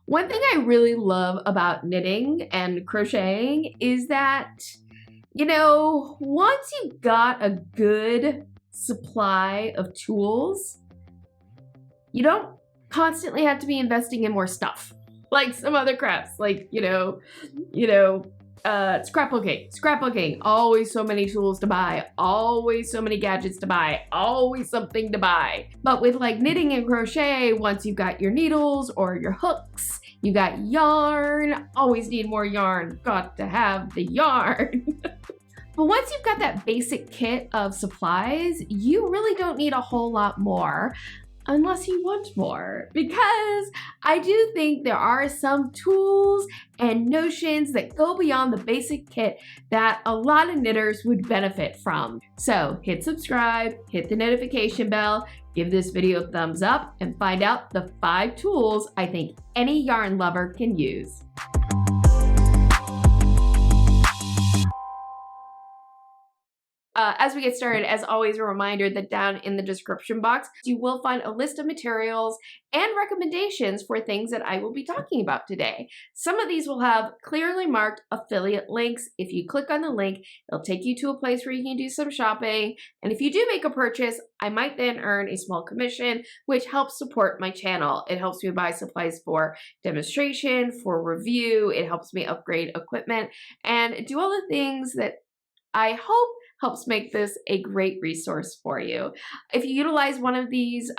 One thing I really love about knitting and crocheting is that, you know, once you've got a good supply of tools, you don't constantly have to be investing in more stuff. Like some other crafts, like, scrapbooking, always so many tools to buy, always so many gadgets to buy, always something to buy. But with like knitting and crochet, once you've got your needles or your hooks, you got yarn, always need more yarn, got to have the yarn. But once you've got that basic kit of supplies, you really don't need a whole lot more. Unless you want more, because I do think there are some tools and notions that go beyond the basic kit that a lot of knitters would benefit from. So hit subscribe, hit the notification bell, give this video a thumbs up, and find out the 5 tools I think any yarn lover can use. As we get started, as always, a reminder that down in the description box, you will find a list of materials and recommendations for things that I will be talking about today. Some of these will have clearly marked affiliate links. If you click on the link, it'll take you to a place where you can do some shopping. And if you do make a purchase, I might then earn a small commission, which helps support my channel. It helps me buy supplies for demonstration, for review. It helps me upgrade equipment and do all the things that I hope helps make this a great resource for you. If you utilize one of these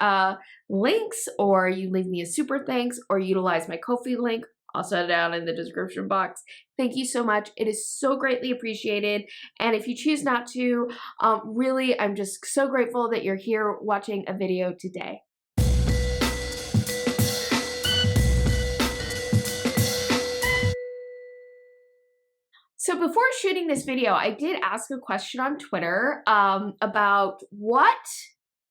links, or you leave me a super thanks, or utilize my Ko-fi link, also down in the description box, thank you so much. It is so greatly appreciated. And if you choose not to, really, I'm just so grateful that you're here watching a video today. So before shooting this video, I did ask a question on Twitter about what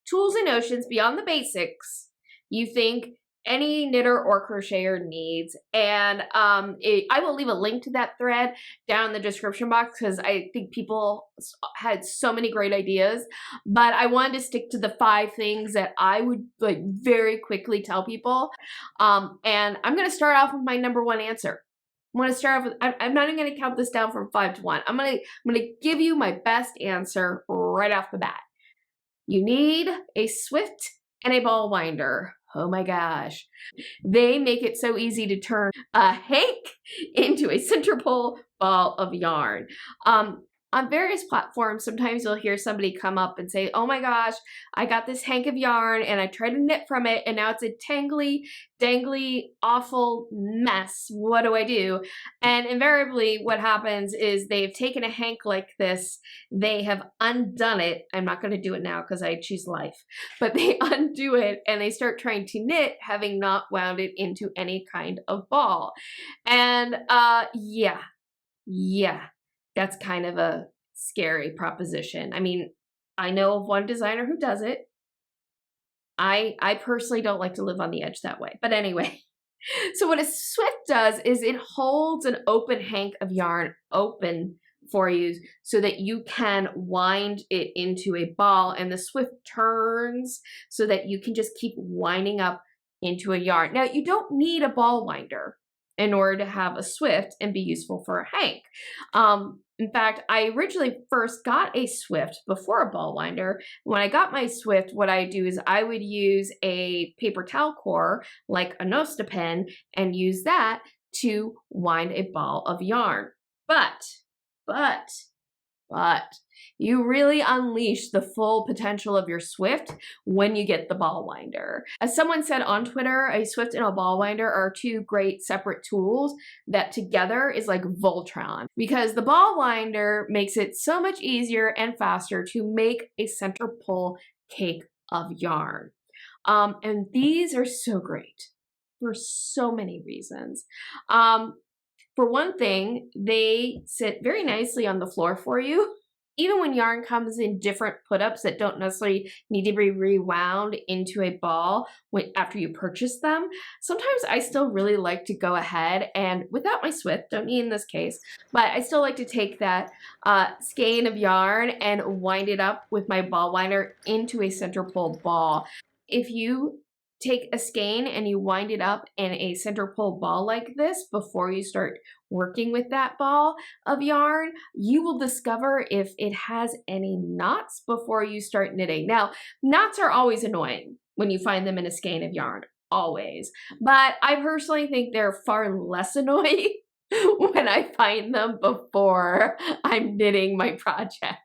tools and notions beyond the basics you think any knitter or crocheter needs. And I will leave a link to that thread down in the description box because I think people had so many great ideas. But I wanted to stick to the 5 things that I would like very quickly tell people. And I'm going to start off with my number 1 answer. I'm going to start off with, I'm not even going to count this down from 5 to 1. I'm going to give you my best answer right off the bat. You need a Swift and a ball winder. Oh my gosh. They make it so easy to turn a hank into a center pole ball of yarn. On various platforms, sometimes you'll hear somebody come up and say, oh my gosh, I got this hank of yarn and I tried to knit from it and now it's a tangly, dangly, awful mess. What do I do? And invariably what happens is they've taken a hank like this, they have undone it. I'm not going to do it now because I choose life, but they undo it and they start trying to knit having not wound it into any kind of ball. And yeah. That's kind of a scary proposition. I mean, I know of one designer who does it. I personally don't like to live on the edge that way. But anyway, so what a Swift does is it holds an open hank of yarn open for you so that you can wind it into a ball, and the Swift turns so that you can just keep winding up into a yarn. Now, you don't need a ball winder in order to have a Swift and be useful for a hank. In fact, I originally first got a Swift before a ball winder. When I got my Swift, what I do is I would use a paper towel core, like a MASTODON, and use that to wind a ball of yarn. But, you really unleash the full potential of your Swift when you get the ball winder. As someone said on Twitter, a Swift and a ball winder are 2 great separate tools that together is like Voltron, because the ball winder makes it so much easier and faster to make a center pull cake of yarn. And these are so great for so many reasons. For one thing, they sit very nicely on the floor for you. Even when yarn comes in different put-ups that don't necessarily need to be rewound into a ball after you purchase them, sometimes I still really like to go ahead and, without my Swift, don't need in this case, but I still like to take that skein of yarn and wind it up with my ball winder into a center pull ball. If you take a skein and you wind it up in a center pole ball like this before you start working with that ball of yarn, you will discover if it has any knots before you start knitting. Now, knots are always annoying when you find them in a skein of yarn, always. But I personally think they're far less annoying when I find them before I'm knitting my project.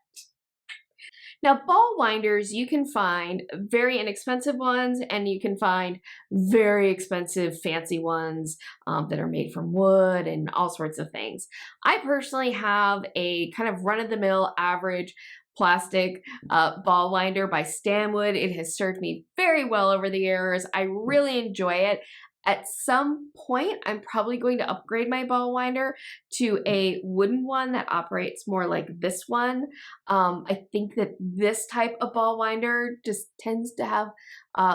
Now, ball winders, you can find very inexpensive ones, and you can find very expensive fancy ones that are made from wood and all sorts of things. I personally have a kind of run-of-the-mill average plastic ball winder by Stanwood. It has served me very well over the years. I really enjoy it. At some point, I'm probably going to upgrade my ball winder to a wooden one that operates more like this one. I think that this type of ball winder just tends to have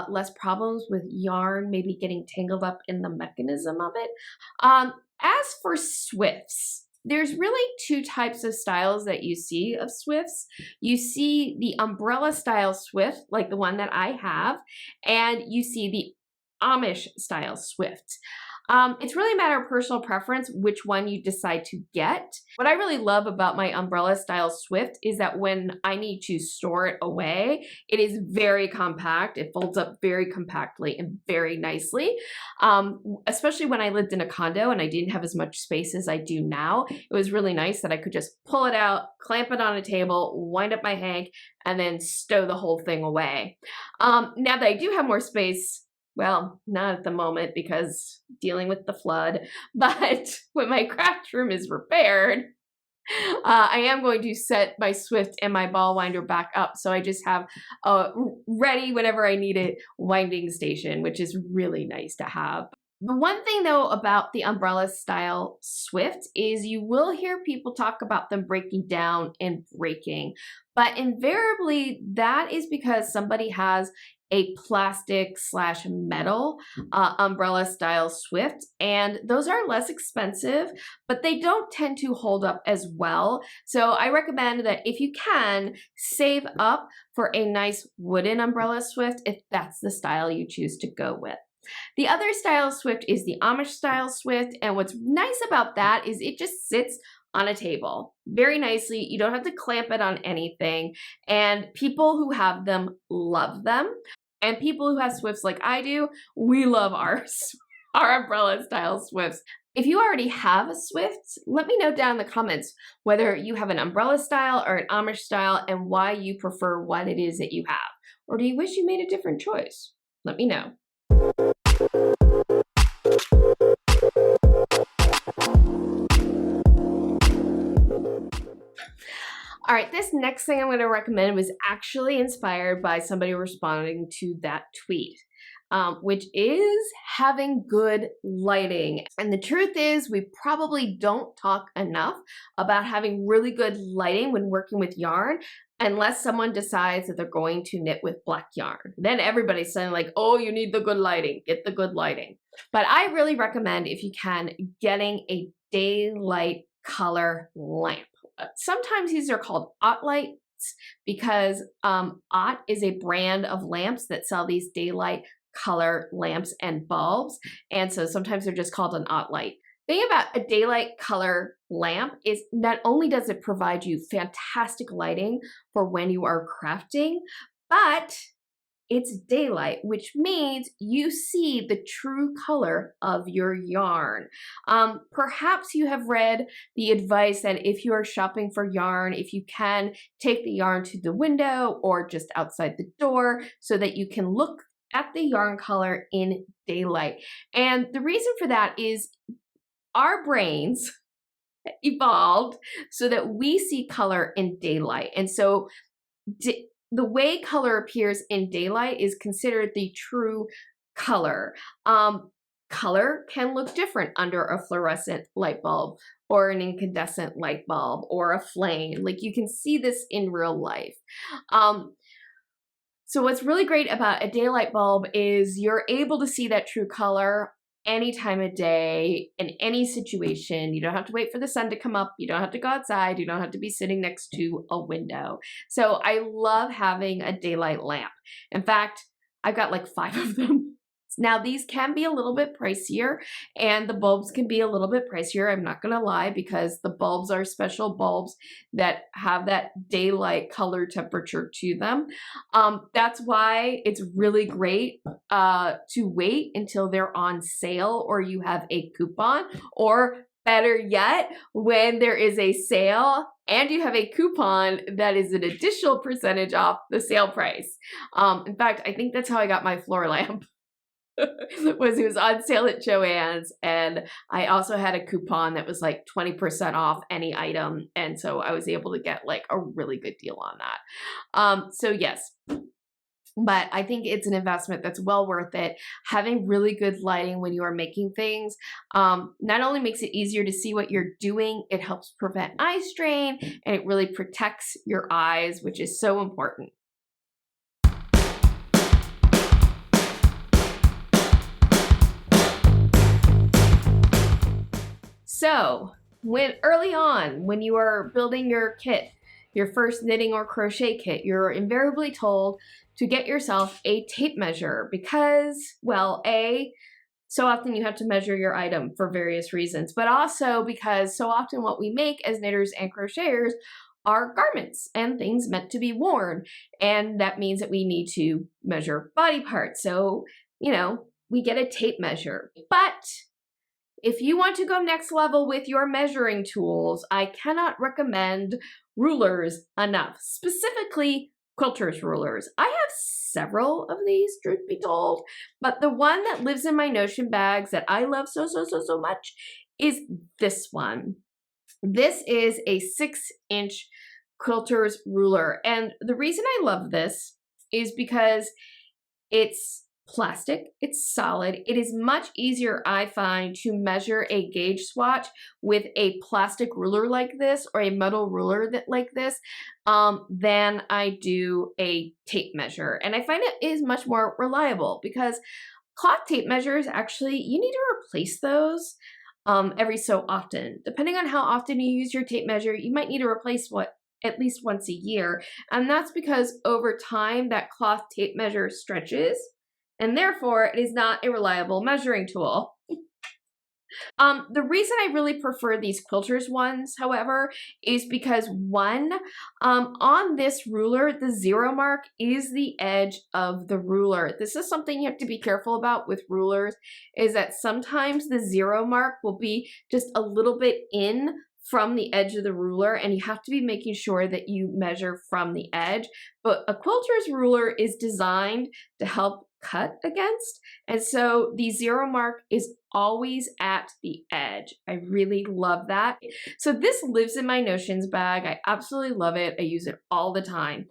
less problems with yarn maybe getting tangled up in the mechanism of it. As for Swifts, there's really two types of styles that you see of Swifts. You see the umbrella style Swift, like the one that I have, and you see the Amish style Swift. It's really a matter of personal preference which one you decide to get. What I really love about my umbrella style Swift is that when I need to store it away, it is very compact. It folds up very compactly and very nicely. Especially when I lived in a condo and I didn't have as much space as I do now, it was really nice that I could just pull it out, clamp it on a table, wind up my hank, and then stow the whole thing away. Now that I do have more space, well, not at the moment because dealing with the flood, but when my craft room is repaired, I am going to set my Swift and my ball winder back up, so I just have a ready whenever I need it winding station, which is really nice to have. The one thing though about the umbrella style Swift is you will hear people talk about them breaking down and breaking, but invariably that is because somebody has a plastic / metal umbrella style Swift, and those are less expensive, but they don't tend to hold up as well. So I recommend that if you can, save up for a nice wooden umbrella Swift if that's the style you choose to go with. The other style Swift is the Amish style Swift, and what's nice about that is it just sits on a table very nicely. You don't have to clamp it on anything, and people who have them love them. And people who have Swifts like I do, we love our umbrella style Swifts. If you already have a Swift, let me know down in the comments whether you have an umbrella style or an Amish style and why you prefer what it is that you have. Or do you wish you made a different choice? Let me know. All right, this next thing I'm going to recommend was actually inspired by somebody responding to that tweet, which is having good lighting. And the truth is, we probably don't talk enough about having really good lighting when working with yarn, unless someone decides that they're going to knit with black yarn. Then everybody's saying like, oh, you need the good lighting, get the good lighting. But I really recommend, if you can, getting a daylight color lamp. Sometimes these are called OT lights because OT is a brand of lamps that sell these daylight color lamps and bulbs. And so sometimes they're just called an OT light. The thing about a daylight color lamp is not only does it provide you fantastic lighting for when you are crafting, but it's daylight, which means you see the true color of your yarn. Perhaps you have read the advice that if you are shopping for yarn, if you can, take the yarn to the window or just outside the door so that you can look at the yarn color in daylight. And the reason for that is our brains evolved so that we see color in daylight. And so the way color appears in daylight is considered the true color. Color can look different under a fluorescent light bulb or an incandescent light bulb or a flame. Like, you can see this in real life. So what's really great about a daylight bulb is you're able to see that true color any time of day, in any situation. You don't have to wait for the sun to come up. You don't have to go outside. You don't have to be sitting next to a window. So I love having a daylight lamp. In fact, I've got like 5 of them. Now, these can be a little bit pricier, and the bulbs can be a little bit pricier, I'm not gonna lie, because the bulbs are special bulbs that have that daylight color temperature to them. That's why it's really great to wait until they're on sale or you have a coupon, or better yet, when there is a sale and you have a coupon that is an additional percentage off the sale price. In fact, I think that's how I got my floor lamp. It was on sale at Joann's, and I also had a coupon that was like 20% off any item, and so I was able to get like a really good deal on that. So yes, but I think it's an investment that's well worth it. Having really good lighting when you are making things not only makes it easier to see what you're doing, it helps prevent eye strain, and it really protects your eyes, which is so important. So early on, when you are building your kit, your first knitting or crochet kit, you're invariably told to get yourself a tape measure because, well, so often you have to measure your item for various reasons, but also because so often what we make as knitters and crocheters are garments and things meant to be worn. And that means that we need to measure body parts. So, you know, we get a tape measure. But if you want to go next level with your measuring tools, I cannot recommend rulers enough, specifically quilters rulers. I have several of these, truth be told, but the one that lives in my Notion bags that I love so much is this one. This is a 6-inch quilters ruler, and the reason I love this is because it's plastic, it's solid. It is much easier, I find, to measure a gauge swatch with a plastic ruler like this or a metal ruler like this than I do a tape measure. And I find it is much more reliable because cloth tape measures, actually, you need to replace those every so often. Depending on how often you use your tape measure, you might need to replace at least once a year. And that's because over time, that cloth tape measure stretches, and therefore it is not a reliable measuring tool. The reason I really prefer these quilters ones, however, is because one, on this ruler, the 0 mark is the edge of the ruler. This is something you have to be careful about with rulers, is that sometimes the 0 mark will be just a little bit in from the edge of the ruler, and you have to be making sure that you measure from the edge. But a quilter's ruler is designed to help cut against, and so the 0 mark is always at the edge. I really love that. So this lives in my Notions bag. I absolutely love it. I use it all the time.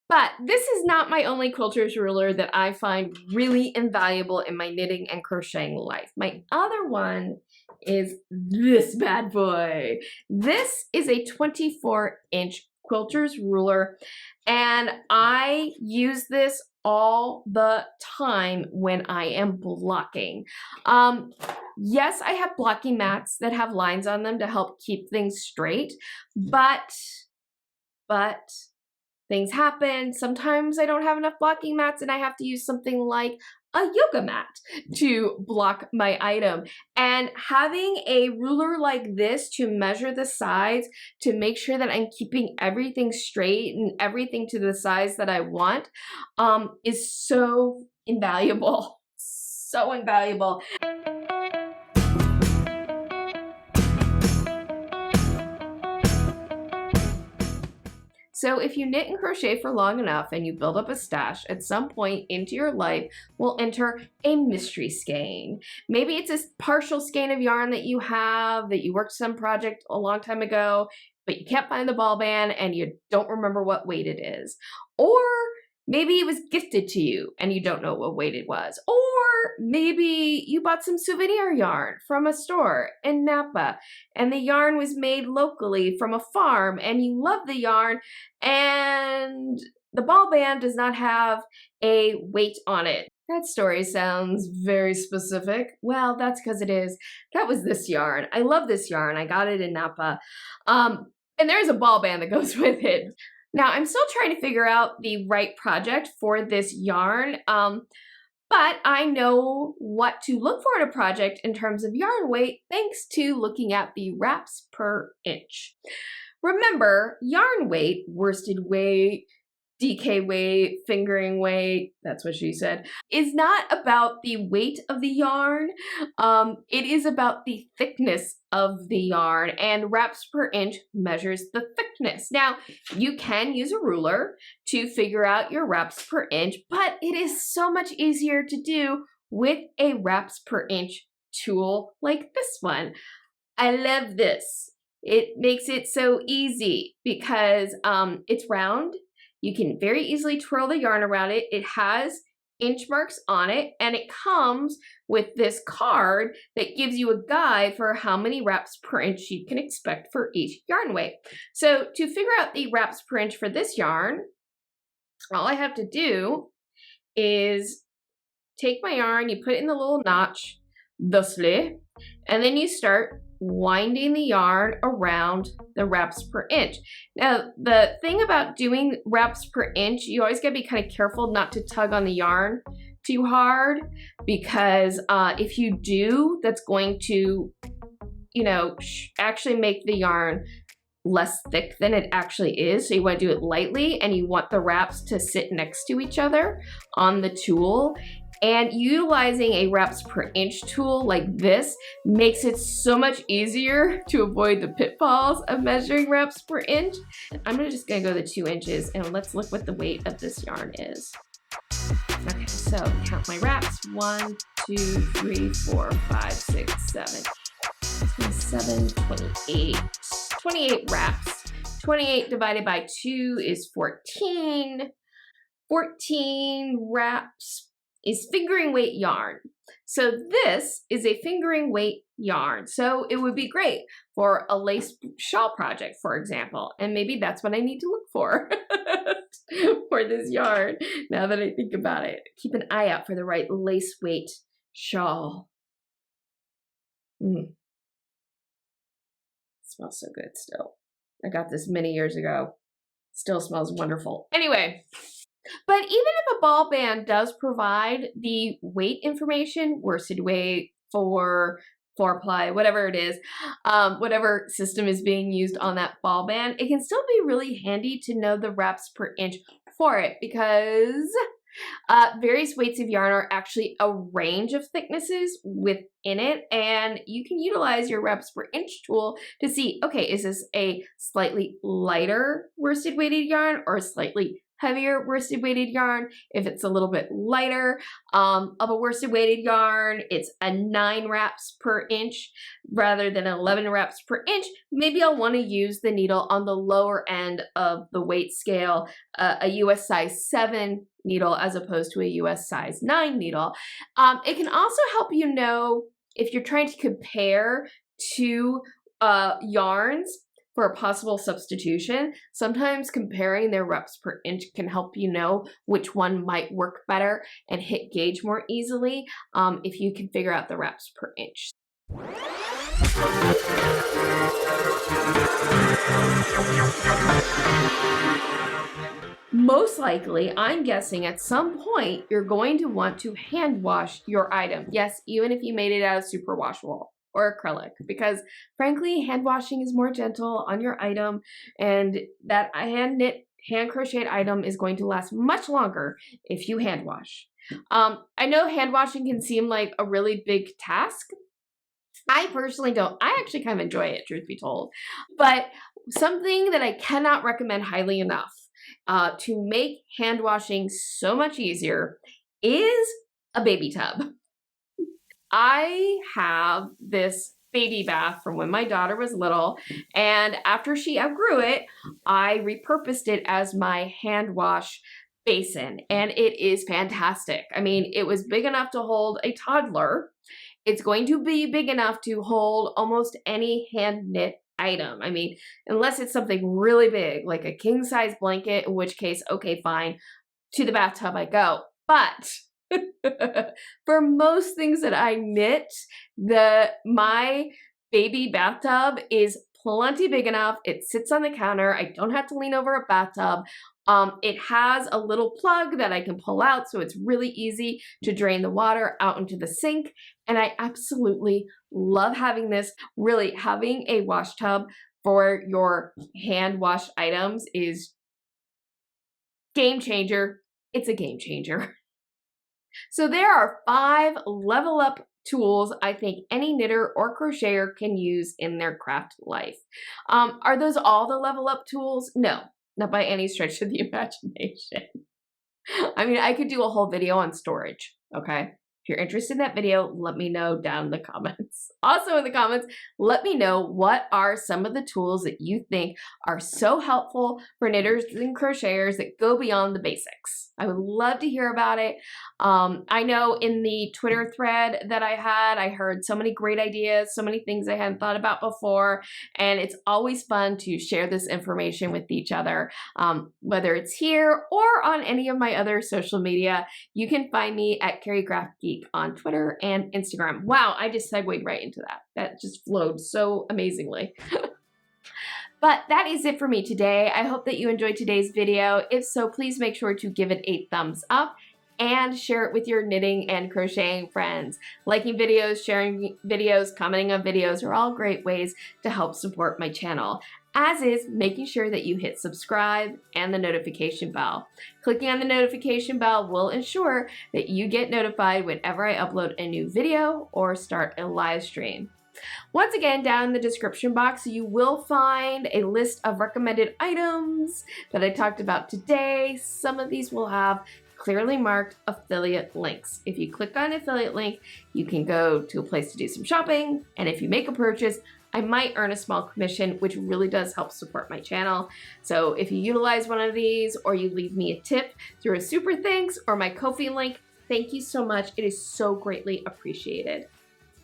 But this is not my only quilter's ruler that I find really invaluable in my knitting and crocheting life. My other one is this bad boy. This is a 24-inch quilter's ruler, and I use this all the time when I am blocking. Yes, I have blocking mats that have lines on them to help keep things straight, but things happen. Sometimes I don't have enough blocking mats and I have to use something like a yoga mat to block my item. And having a ruler like this to measure the sides to make sure that I'm keeping everything straight and everything to the size that I want is so invaluable. So invaluable. So if you knit and crochet for long enough and you build up a stash, at some point into your life will enter a mystery skein. Maybe it's a partial skein of yarn that you have, that you worked some project a long time ago, but you can't find the ball band and you don't remember what weight it is. Or maybe it was gifted to you and you don't know what weight it was. Or maybe you bought some souvenir yarn from a store in Napa and the yarn was made locally from a farm and you love the yarn and the ball band does not have a weight on it. That story sounds very specific. Well, that's because it is. That was this yarn. I love this yarn. I got it in Napa. And there's a ball band that goes with it. Now, I'm still trying to figure out the right project for this yarn. But I know what to look for in a project in terms of yarn weight thanks to looking at the wraps per inch. Remember, yarn weight, worsted weight, DK weight, fingering weight, that's what she said, is not about the weight of the yarn. It is about the thickness of the yarn, and wraps per inch measures the thickness. Now, you can use a ruler to figure out your wraps per inch, but it is so much easier to do with a wraps per inch tool like this one. I love this. It makes it so easy because it's round. You can very easily twirl the yarn around it. It has inch marks on it, and it comes with this card that gives you a guide for how many wraps per inch you can expect for each yarn weight. So to figure out the wraps per inch for this yarn, all I have to do is take my yarn, you put it in the little notch, thusly, and then you start winding the yarn around the wraps per inch. Now, the thing about doing wraps per inch, you always gotta be kind of careful not to tug on the yarn too hard, because if you do, that's going to, you know, actually make the yarn less thick than it actually is. So you want to do it lightly, and you want the wraps to sit next to each other on the tool. And utilizing a wraps per inch tool like this makes it so much easier to avoid the pitfalls of measuring wraps per inch. I'm just gonna go the 2 inches, and let's look what the weight of this yarn is. Okay, so count my wraps. 1, 2, 3, 4, 5, 6, 7. 27, 28. 28 wraps. 28 divided by 2 is 14. 14 wraps is fingering weight yarn. So this is a fingering weight yarn. So it would be great for a lace shawl project, for example. And maybe that's what I need to look for for this yarn, now that I think about it. Keep an eye out for the right lace weight shawl. Smells so good still. I got this many years ago. Still smells wonderful. Anyway, but even if a ball band does provide the weight information, worsted weight, 4-ply, whatever it is, whatever system is being used on that ball band, it can still be really handy to know the wraps per inch for it, because various weights of yarn are actually a range of thicknesses within it, and you can utilize your wraps per inch tool to see, okay, is this a slightly lighter worsted weighted yarn or a slightly heavier worsted weighted yarn? If it's a little bit lighter of a worsted weighted yarn, it's a 9 wraps per inch rather than 11 wraps per inch. Maybe I'll want to use the needle on the lower end of the weight scale, a US size 7 needle as opposed to a US size 9 needle. It can also help you know if you're trying to compare two yarns for a possible substitution. Sometimes comparing their reps per inch can help you know which one might work better and hit gauge more easily if you can figure out the reps per inch. Most likely, I'm guessing at some point you're going to want to hand wash your item. Yes, even if you made it out of superwash wool or acrylic, because frankly, hand washing is more gentle on your item, and that hand knit, hand crocheted item is going to last much longer if you hand wash. I know hand washing can seem like a really big task. I personally don't. I actually kind of enjoy it, truth be told. But something that I cannot recommend highly enough to make hand washing so much easier is a baby tub. I have this baby bath from when my daughter was little, and after she outgrew it, I repurposed it as my hand wash basin, and it is fantastic. I mean, it was big enough to hold a toddler. It's going to be big enough to hold almost any hand knit item. I mean, unless it's something really big, like a king size blanket, in which case, okay, fine, to the bathtub I go. But for most things that I knit, my baby bathtub is plenty big enough. It sits on the counter. I don't have to lean over a bathtub. It has a little plug that I can pull out, so it's really easy to drain the water out into the sink. And I absolutely love having this. Really, having a wash tub for your hand washed items is game changer. It's a game changer. So there are 5 level up tools I think any knitter or crocheter can use in their craft life. Are those all the level up tools? No, not by any stretch of the imagination. I mean, I could do a whole video on storage, okay? If you're interested in that video, let me know down in the comments. Also in the comments, let me know what are some of the tools that you think are so helpful for knitters and crocheters that go beyond the basics. I would love to hear about it. I know in the Twitter thread that I had, I heard so many great ideas, so many things I hadn't thought about before, and it's always fun to share this information with each other, whether it's here or on any of my other social media. You can find me at Carrie CraftGeek on Twitter and Instagram. Wow, I just segued right into that. That just flowed so amazingly. But that is it for me today. I hope that you enjoyed today's video. If so, please make sure to give it a thumbs up and share it with your knitting and crocheting friends. Liking videos, sharing videos, commenting on videos are all great ways to help support my channel, as is making sure that you hit subscribe and the notification bell. Clicking on the notification bell will ensure that you get notified whenever I upload a new video or start a live stream. Once again, down in the description box, you will find a list of recommended items that I talked about today. Some of these will have clearly marked affiliate links. If you click on an affiliate link, you can go to a place to do some shopping, and if you make a purchase, I might earn a small commission, which really does help support my channel. So if you utilize one of these or you leave me a tip through a SuperThanks or my Ko-fi link, thank you so much. It is so greatly appreciated.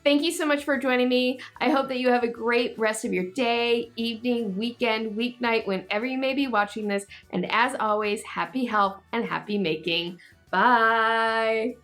Thank you so much for joining me. I hope that you have a great rest of your day, evening, weekend, weeknight, whenever you may be watching this. And as always, happy health and happy making. Bye.